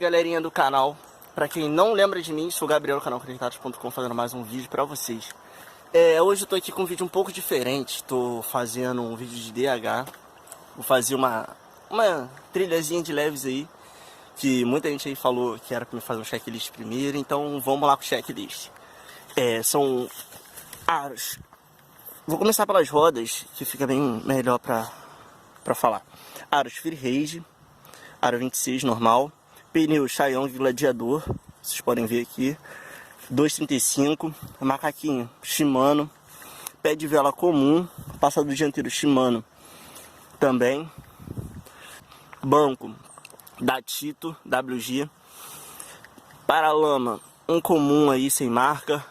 galerinha do canal. Pra quem não lembra de mim, sou o Gabriel, canal Conectados.com, fazendo mais um vídeo pra vocês. Hoje eu tô aqui com um vídeo um pouco diferente. Tô fazendo um vídeo de DH. Vou fazer uma trilhazinha de leves aí, que muita gente aí falou que era pra me fazer um checklist primeiro. Então vamos lá com o checklist. São aros. Vou começar pelas rodas, que fica bem melhor pra falar. Aros Freeride, aro 26 normal. Pneu Scion Gladiador, vocês podem ver aqui, 2,35, macaquinho Shimano, pé de vela comum, passador dianteiro Shimano também, banco da Tito WG, paralama um comum aí sem marca,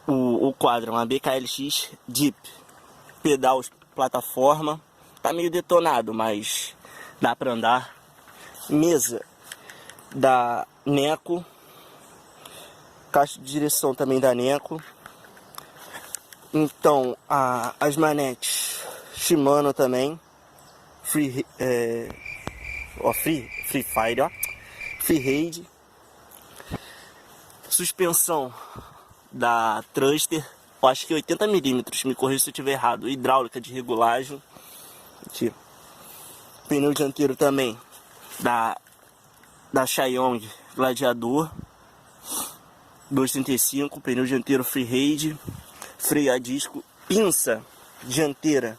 o quadro uma BKLX Deep, pedal plataforma, tá meio detonado, mas dá pra andar. Mesa da Neco, caixa de direção também da Neco. Então as manetes Shimano também, Freeride, Freeride. Suspensão da Thruster, eu acho que 80 mm, me corrija se eu estiver errado. Hidráulica de regulagem aqui. Pneu dianteiro também da Scion Gladiador, 2,35, pneu dianteiro Freeride, freio a disco, pinça dianteira,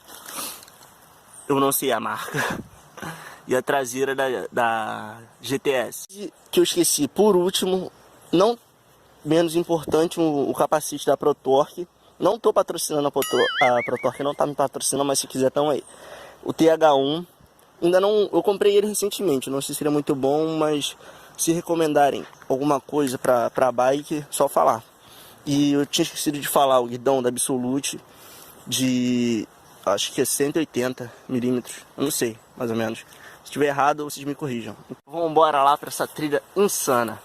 eu não sei a marca, e a traseira da GTS. Que eu esqueci, por último, não menos importante, o capacete da ProTorque. Não tô patrocinando a ProTorque, não tá me patrocinando, mas se quiser tão aí. O TH1. Ainda não, eu comprei ele recentemente, não sei se ele é muito bom, mas se recomendarem alguma coisa pra bike, só falar. E eu tinha esquecido de falar, o guidão da Absolute de, acho que é 180 mm, eu não sei, mais ou menos. Se estiver errado, vocês me corrijam. Vamos embora lá pra essa trilha insana.